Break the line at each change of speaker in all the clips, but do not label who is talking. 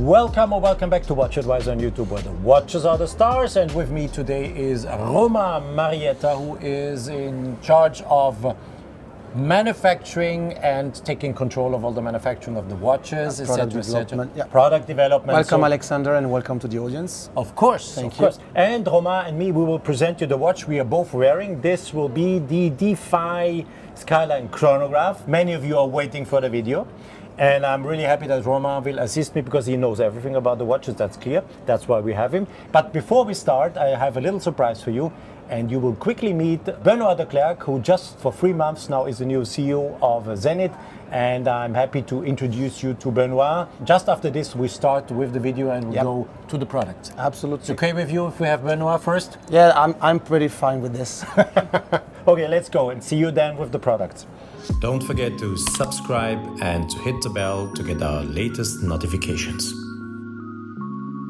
Welcome or welcome back to WatchAdvisor on YouTube, where the watches are the stars. And with me today is Roma Marietta, who is in charge of manufacturing and taking control of all the manufacturing of the watches,
product development. Yeah.
Product development.
Welcome, Alexander, and welcome to the audience.
Of course,
Thank you.
And Roma and me, we will present you the watch we are both wearing. This will be the Defy Skyline Chronograph. Many of you are waiting for the video. And I'm really happy that Roma will assist me because he knows everything about the watches, that's clear. That's why we have him. But before we start, I have a little surprise for you. And you will quickly meet Benoit Declercq, who just for 3 months now is the new CEO of ZENITH. And I'm happy to introduce you to Benoit. Just after this, we start with the video and we go to the product.
Absolutely.
It's okay with you if we have Benoit first?
Yeah, I'm pretty fine with this.
Okay, let's go and see you then with the products.
Don't forget to subscribe and to hit the bell to get our latest notifications.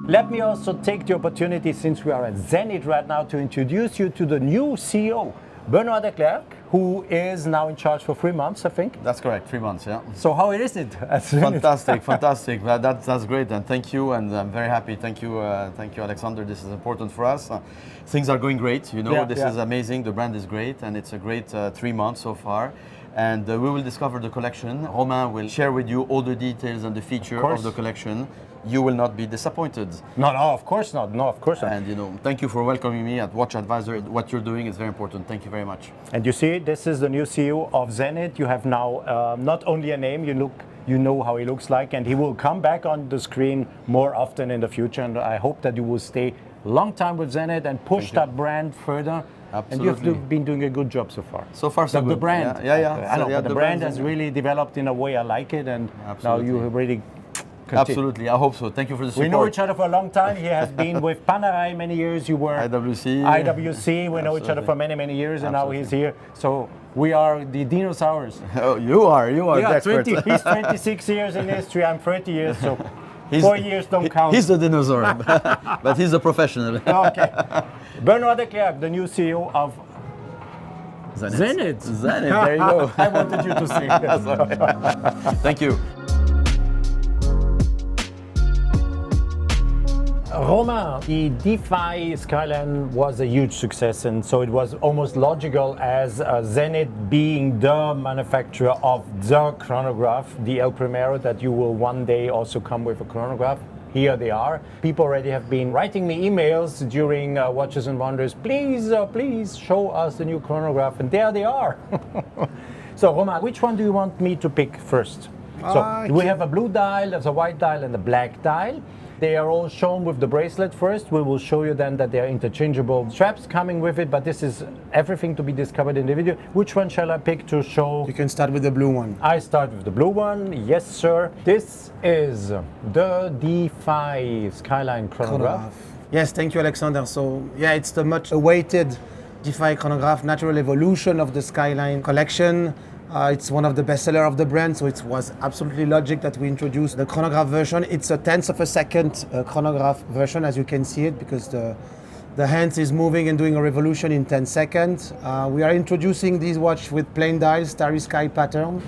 Let me also take the opportunity, since we are at ZENITH right now, to introduce you to the new CEO, Benoit Declercq, who is now in charge for 3 months, I think.
That's correct, 3 months, yeah.
So how is it?
Fantastic, fantastic. That's great, and thank you, and I'm very happy. Thank you, Alexander. This is important for us. Things are going great, you know. This is amazing. The brand is great, and it's a great 3 months so far. And we will discover the collection. Romain will share with you all the details and the feature of the collection. You will not be disappointed.
No, of course not. No, of course not.
And thank you for welcoming me at WatchAdvisor. What you're doing is very important. Thank you very much.
And you see, this is the new CEO of ZENITH. You have now not only a name, you know how he looks like, and he will come back on the screen more often in the future. And I hope that you will stay a long time with ZENITH and push that brand further.
Absolutely.
And you've been doing a good job so far.
So far, so good.
The brand.
Yeah.
I know, the brand has really developed in a way I like it, and now you have really continue.
Absolutely, I hope so. Thank you for the support.
We know each other for a long time. He has been with Panerai many years. You were IWC. We know each other for many years, and now he's here. So we are the dinosaurs.
Oh, you are the expert.
He's 26 years in history. I'm 30 years, so 4 years don't count.
He's the dinosaur, but he's a professional.
Okay. Benoit Declercq, the new CEO of
ZENITH. There you go.
I wanted you to say that.
Thank you.
Roma, the Defy Skyline was a huge success, and so it was almost logical as ZENITH being the manufacturer of the chronograph, the El Primero, that you will one day also come with a chronograph. Here they are. People already have been writing me emails during Watches and Wonders. Please show us the new chronograph, and there they are. So Roma, which one do you want me to pick first? So we have a blue dial, there's a white dial, and a black dial. They are all shown with the bracelet first. We will show you then that they are interchangeable straps coming with it, but this is everything to be discovered in the video. Which one shall I pick to show?
You can start with the blue one.
I start with the blue one, yes sir. This is the Defy Skyline Chronograph.
Yes, thank you, Alexander. So yeah, it's the much awaited Defy Chronograph, natural evolution of the Skyline collection. It's one of the bestsellers of the brand, so it was absolutely logic that we introduced the chronograph version. It's a 1/10 of a second chronograph version, as you can see it, because the hands is moving and doing a revolution in 10 seconds. We are introducing this watch with plain dials, starry sky pattern,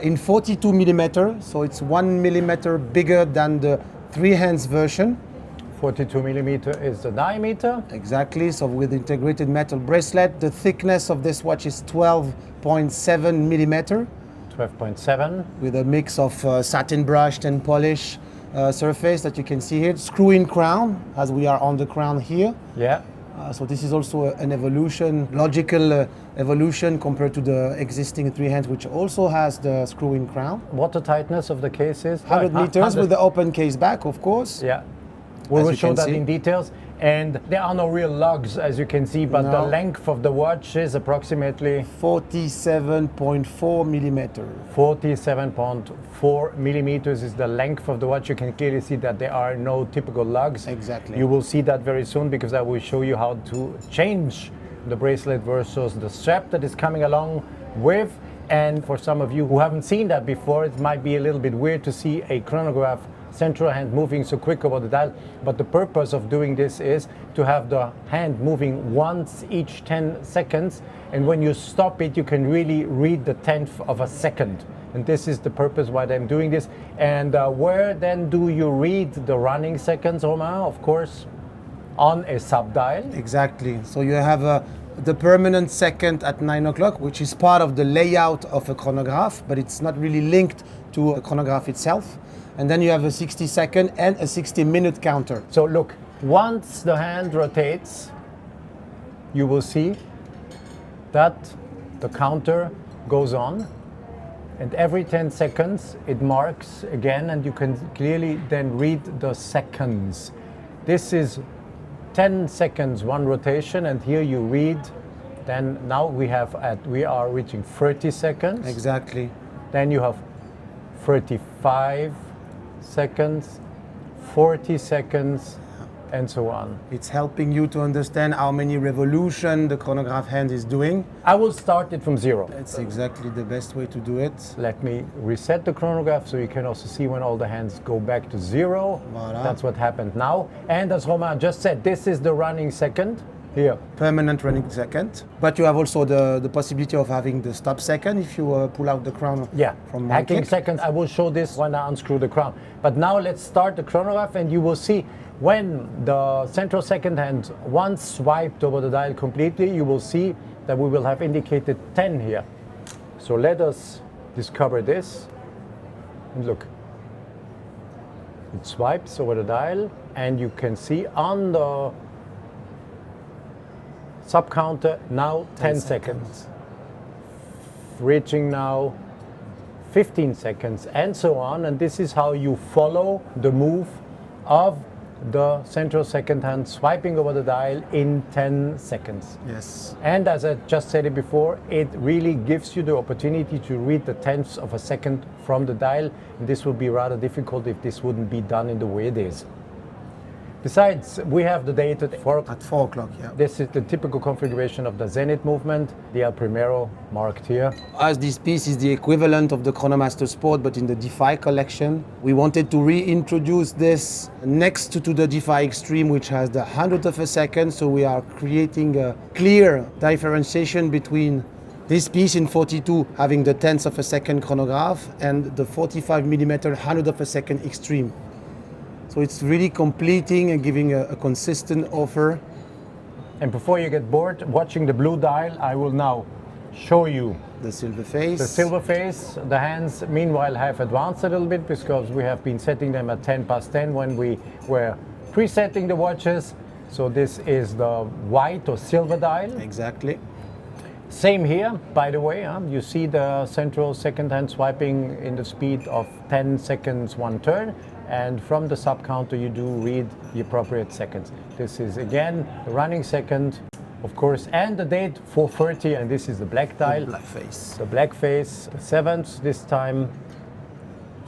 in 42 millimeter, so it's 1 millimeter bigger than the 3 hands version.
42 millimeter is the diameter.
Exactly, so with integrated metal bracelet. The thickness of this watch is 12.7 millimeter.
12.7.
With a mix of satin brushed and polished surface that you can see here. Screw-in crown, as we are on the crown here.
Yeah.
So this is also an evolution, logical evolution compared to the existing 3 hands, which also has the screw-in crown.
Water tightness of the case is?
100 meters with the open case back, of course.
Yeah. We will show that in details. And there are no real lugs, as you can see, but the length of the watch is approximately
47.4 millimeter.
47.4 millimeters is the length of the watch. You can clearly see that there are no typical lugs.
Exactly.
You will see that very soon, because I will show you how to change the bracelet versus the strap that is coming along with. And for some of you who haven't seen that before, it might be a little bit weird to see a chronograph central hand moving so quick over the dial, but the purpose of doing this is to have the hand moving once each 10 seconds, and when you stop it, you can really read the 10th of a second. And this is the purpose why I'm doing this. And where then do you read the running seconds, Romain? Of course, on a sub-dial.
Exactly. So you have the permanent second at 9 o'clock, which is part of the layout of a chronograph, but it's not really linked to a chronograph itself. And then you have a 60-second and a 60-minute counter.
So look, once the hand rotates, you will see that the counter goes on, and every 10 seconds it marks again, and you can clearly then read the seconds. This is 10 seconds one rotation, and here you read, then now we are reaching 30 seconds.
Exactly.
Then you have 35 seconds, 40 seconds, and so on.
It's helping you to understand how many revolutions the chronograph hand is doing.
I will start it from 0.
That's exactly the best way to do it.
Let me reset the chronograph so you can also see when all the hands go back to 0.
Voilà.
That's what happened now. And as Romain just said, this is the running second. Here.
Permanent running second. But you have also the possibility of having the stop second if you pull out the crown from one
hacking
click.
seconds. I will show this when I unscrew the crown. But now let's start the chronograph, and you will see when the central second hand once swiped over the dial completely, you will see that we will have indicated 10 here. So let us discover this. And look. It swipes over the dial, and you can see on the sub counter now 10 seconds. Reaching now 15 seconds, and so on. And this is how you follow the move of the central second hand swiping over the dial in 10 seconds.
Yes.
And as I just said it before, it really gives you the opportunity to read the tenths of a second from the dial. And this would be rather difficult if this wouldn't be done in the way it is. Besides, we have the date at 4 o'clock.
At 4 o'clock, yeah.
This is the typical configuration of the Zenith movement, the El Primero marked here.
As this piece is the equivalent of the Chronomaster Sport, but in the Defy collection, we wanted to reintroduce this next to the Defy Extreme, which has the 100th of a second. So we are creating a clear differentiation between this piece in 42 having the 10th of a second chronograph and the 45 millimeter 100th of a second Extreme. So it's really completing and giving a consistent offer.
And before you get bored watching the blue dial, I will now show you
the silver face.
The silver face. The hands, meanwhile, have advanced a little bit because we have been setting them at 10 past 10 when we were presetting the watches. So this is the white or silver dial.
Exactly.
Same here, by the way. You see the central second hand swiping in the speed of 10 seconds one turn. And from the sub counter you do read the appropriate seconds. This is again the running second, of course, and the date 4:30, and this is the black dial.
The black face.
The black face, the 7th this time,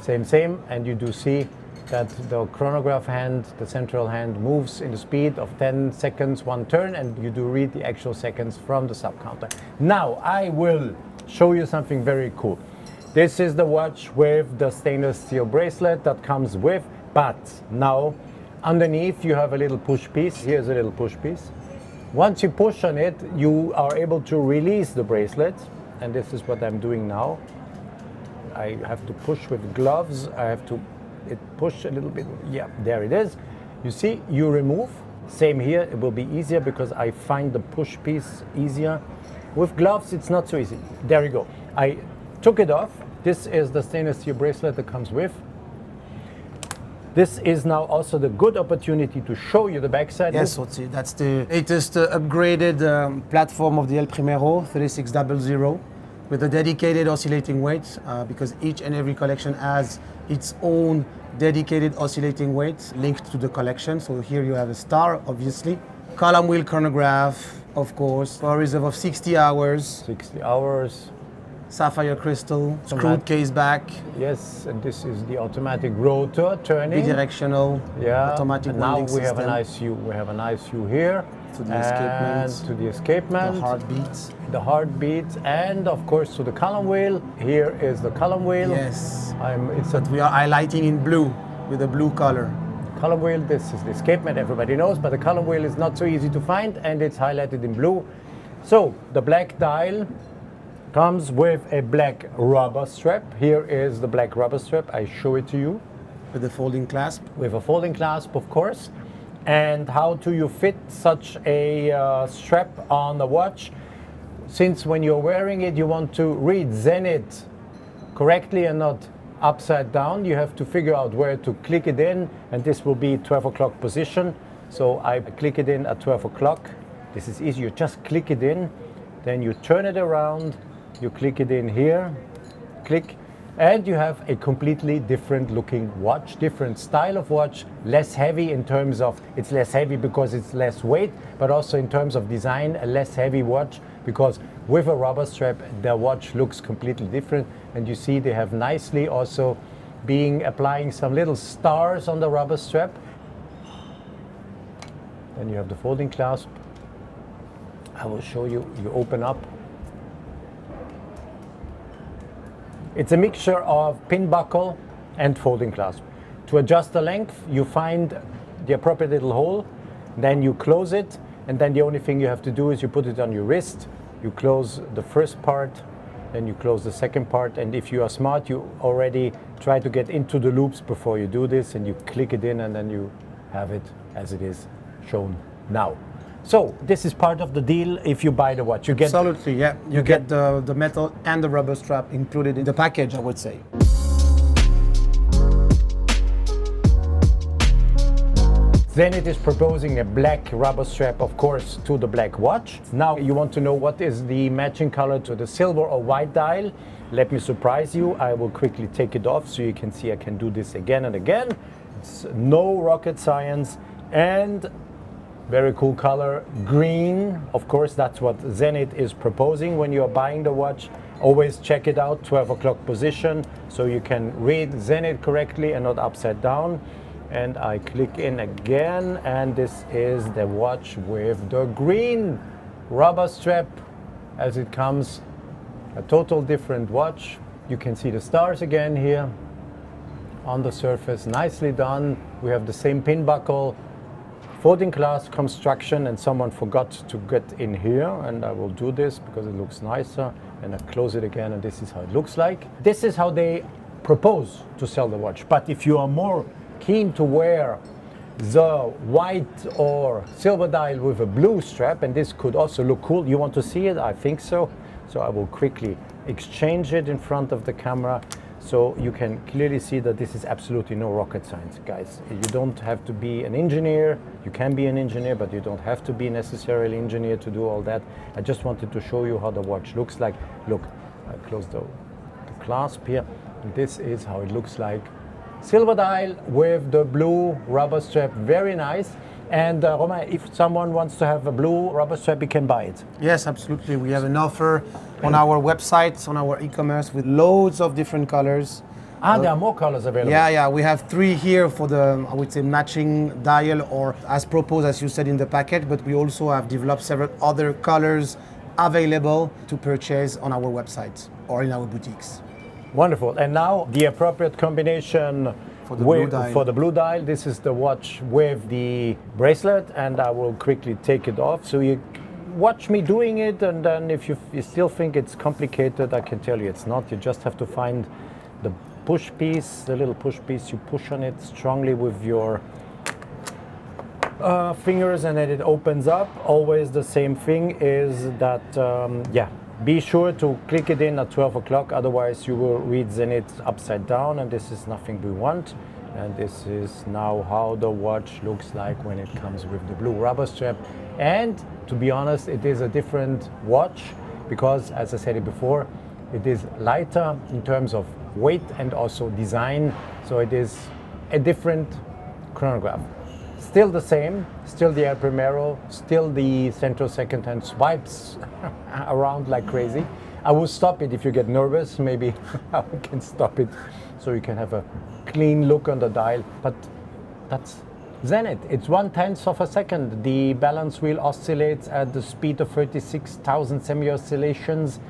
same, and you do see that the chronograph hand, the central hand, moves in the speed of 10 seconds one turn, and you do read the actual seconds from the sub counter. Now I will show you something very cool. This is the watch with the stainless steel bracelet that comes with, but now underneath you have a little push piece. Here's a little push piece. Once you push on it, you are able to release the bracelet, and this is what I'm doing now. I have to push with gloves. I have to push a little bit. Yeah, there it is. You see, you remove. Same here, it will be easier because I find the push piece easier. With gloves, it's not so easy. There you go. I took it off. This is the stainless steel bracelet that comes with. This is now also the good opportunity to show you the backside.
Yes, so that's the latest upgraded platform of the El Primero 3600 with a dedicated oscillating weight because each and every collection has its own dedicated oscillating weight linked to the collection. So here you have a star, obviously. Column wheel chronograph, of course, for a reserve of 60 hours.
60 hours.
Sapphire crystal, screwed case back.
Yes, and this is the automatic rotor turning.
Bidirectional, automatic
and now
winding
we have
system.
a nice view. We have a nice view here.
To the escapement.
To the escapement.
The heartbeat.
The heartbeat, and of course to the column wheel. Here is the column wheel.
Yes.
It's
we are highlighting in blue. with a blue color.
Column wheel, this is the escapement, everybody knows, but the column wheel is not so easy to find, and it's highlighted in blue. So the black dial comes with a black rubber strap. Here is the black rubber strap. I show it to you.
With a folding clasp.
With a folding clasp, of course. And how do you fit such a strap on the watch? Since when you're wearing it, you want to read zenith correctly and not upside down, you have to figure out where to click it in, and this will be 12 o'clock position. So I click it in at 12 o'clock. This is easy, you just click it in, then you turn it around, you click it in here, click, and you have a completely different looking watch, different style of watch, less heavy in terms of, it's less heavy because it's less weight, but also in terms of design, a less heavy watch, because with a rubber strap, the watch looks completely different. And you see they have nicely also applying some little stars on the rubber strap. Then you have the folding clasp. I will show you, you open up. It's a mixture of pin buckle and folding clasp. To adjust the length, you find the appropriate little hole, then you close it, and then the only thing you have to do is you put it on your wrist, you close the first part, then you close the second part, and if you are smart, you already try to get into the loops before you do this, and you click it in, and then you have it as it is shown now. So this is part of the deal if you buy the watch. You get
absolutely, yeah. You get the metal and the rubber strap included in the package, I would say.
Zenith is proposing a black rubber strap, of course, to the black watch. Now you want to know what is the matching color to the silver or white dial. Let me surprise you. I will quickly take it off so you can see I can do this again and again. It's no rocket science, and very cool color, green. Of course, that's what Zenith is proposing when you're buying the watch. Always check it out, 12 o'clock position, so you can read Zenith correctly and not upside down. And I click in again, and this is the watch with the green rubber strap as it comes. A total different watch. You can see the stars again here on the surface, nicely done. We have the same pin buckle, folding clasp construction, and someone forgot to get in here, and I will do this because it looks nicer, and I close it again, and this is how it looks like. This is how they propose to sell the watch. But if you are more keen to wear the white or silver dial with a blue strap, and this could also look cool, you want to see it? I think so. So I will quickly exchange it in front of the camera. So you can clearly see that this is absolutely no rocket science, guys. You don't have to be an engineer. You can be an engineer, but you don't have to be necessarily an engineer to do all that. I just wanted to show you how the watch looks like. Look, I close the clasp here. And this is how it looks like. Silver dial with the blue rubber strap, very nice. And Romain, if someone wants to have a blue rubber strap, you can buy it.
Yes, absolutely. We have an offer on our website, on our e-commerce, with loads of different colors.
There are more colors available.
Yeah. We have 3 here for the, I would say, matching dial, or as proposed, as you said, in the package. But we also have developed several other colors available to purchase on our website or in our boutiques.
Wonderful. And now the appropriate combination for the blue dial. This is the watch with the bracelet, and I will quickly take it off. So you watch me doing it, and then if you still think it's complicated, I can tell you it's not. You just have to find the push piece, the little push piece. You push on it strongly with your fingers, and then it opens up. Always the same thing is that, be sure to click it in at 12 o'clock, otherwise you will read Zenith upside down, and this is nothing we want. And this is now how the watch looks like when it comes with the blue rubber strap. And to be honest, it is a different watch because, as I said it before, it is lighter in terms of weight and also design. So it is a different chronograph. Still the same, still the El Primero, still the central second hand swipes around like crazy. I will stop it if you get nervous, maybe I can stop it so you can have a clean look on the dial. But that's Zenith. It's 1/10 of a second. The balance wheel oscillates at the speed of 36,000 semi-oscillations.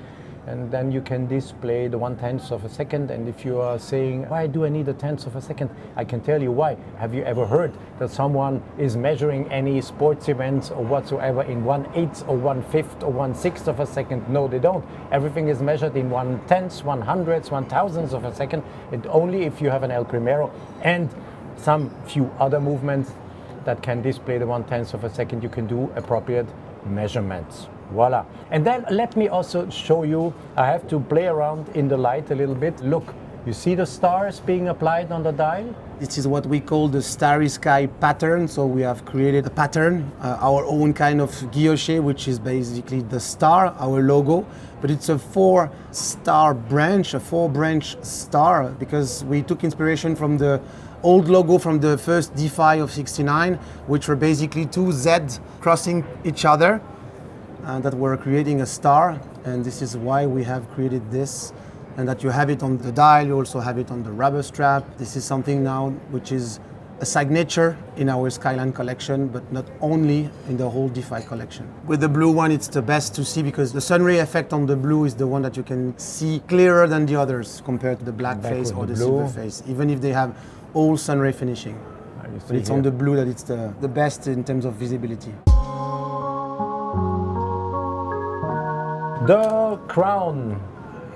and then you can display the 1/10 of a second. And if you are saying, why do I need a tenth of a second? I can tell you why. Have you ever heard that someone is measuring any sports events or whatsoever in 1/8 or 1/5 or 1/6 of a second? No, they don't. Everything is measured in 1/10, 100, 1,000 of a second. And only if you have an El Primero and some few other movements that can display the 1/10 of a second, you can do appropriate measurements. Voila. And then let me also show you, I have to play around in the light a little bit. Look, you see the stars being applied on the dial?
This is what we call the starry sky pattern. So we have created a pattern, our own kind of guilloche, which is basically the star, our logo, but it's a 4-star branch, a 4-branch star, because we took inspiration from the old logo from the first Defy of '69, which were basically 2 Z crossing each other, that were creating a star. And this is why we have created this, and that you have it on the dial, you also have it on the rubber strap. This is something now which is a signature in our Skyline collection, but not only in the whole Defy collection. With the blue one, it's the best to see because the sunray effect on the blue is the one that you can see clearer than the others compared to the black face or the silver face, even if they have all sunray finishing. But it's on the blue that it's the best in terms of visibility.
The crown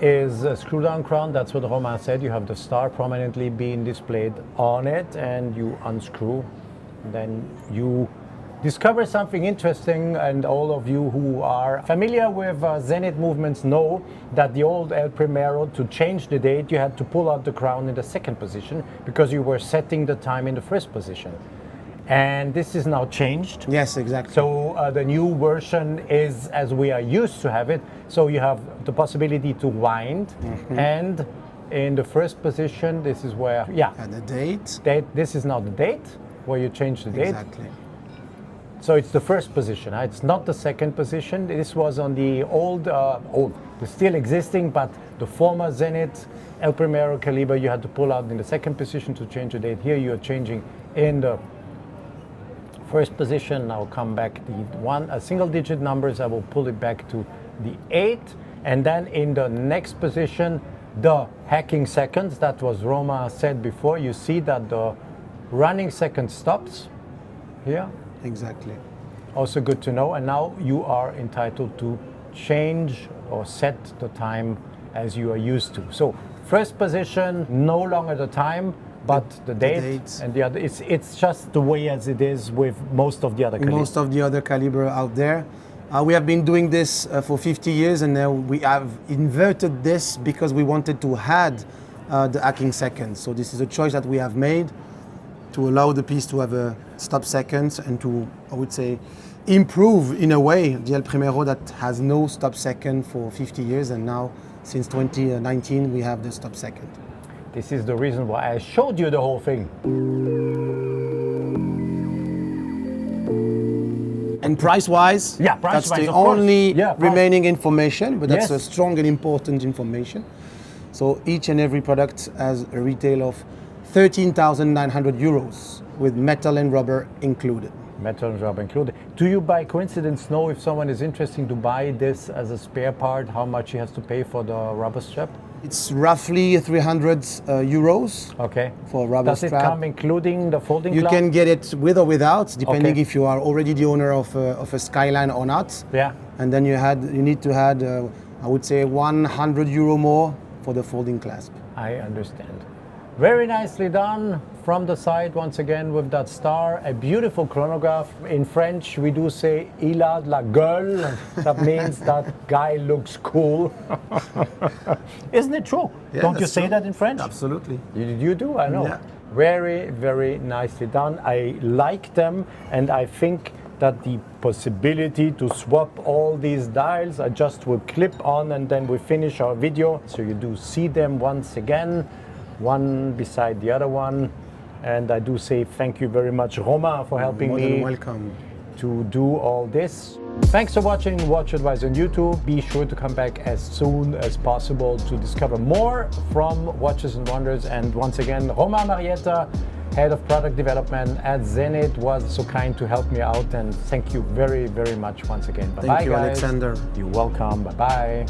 is a screw-down crown. That's what Romain said. You have the star prominently being displayed on it, and you unscrew. Then you discover something interesting, and all of you who are familiar with Zenith movements know that the old El Primero, to change the date, you had to pull out the crown in the second position because you were setting the time in the first position. And this is now changed.
Yes, exactly.
So the new version is as we are used to have it. So you have the possibility to wind, and in the first position, this is where,
and the date.
This is now the date, where you change the date.
Exactly.
So it's the first position. It's not the second position. This was on the old, still existing, but the former Zenith El Primero caliber, you had to pull out in the second position to change the date. Here you are changing in the first position. Now come back the single digit numbers. I will pull it back to the 8, and then in the next position, the hacking seconds. That was Roma said before. You see that the running second stops here.
Exactly.
Also good to know. And now you are entitled to change or set the time as you are used to. So first position, no longer the time, but the date and the other. It's just the way as it is with most of the other calibres.
Most of the other caliber out there. We have been doing this for 50 years, and now we have inverted this because we wanted to add the hacking seconds. So this is a choice that we have made to allow the piece to have a stop seconds and to, I would say, improve in a way the El Primero that has no stop second for 50 years, and now since 2019 we have the stop second.
This is the reason why I showed you the whole thing.
And price-wise, that's the only remaining information, but that's a strong and important information. So each and every product has a retail of 13,900 euros with metal and rubber included.
Metal and rubber included. Do you by coincidence know if someone is interested to buy this as a spare part, how much he has to pay for the rubber strap?
It's roughly 300 euros for a rubber strap.
Does it come including the folding
You
cloth?
can get it with or without, depending if you are already the owner of a Skyline or not.
Yeah.
And then you need to add, I would say, 100 euro more for the folding clasp.
I understand. Very nicely done from the side once again with that star. A beautiful chronograph. In French we do say "il a de la gueule." That means that guy looks cool. Isn't it true?
Yeah,
Don't you say that in French?
Absolutely.
You do? I know.
Yeah.
Very, very nicely done. I like them, and I think that the possibility to swap all these dials, I just will clip on and then we finish our video. So you do see them once again, one beside the other one. And I do say thank you very much, Romain, for helping me to do all this. Thanks for watching WatchAdvisor on YouTube. Be sure to come back as soon as possible to discover more from Watches and Wonders. And once again, Romain Marietta, Head of Product Development at Zenith, was so kind to help me out. And thank you very, very much once again. Bye-bye,
Thank you,
guys.
Alexander.
You're welcome. Bye-bye.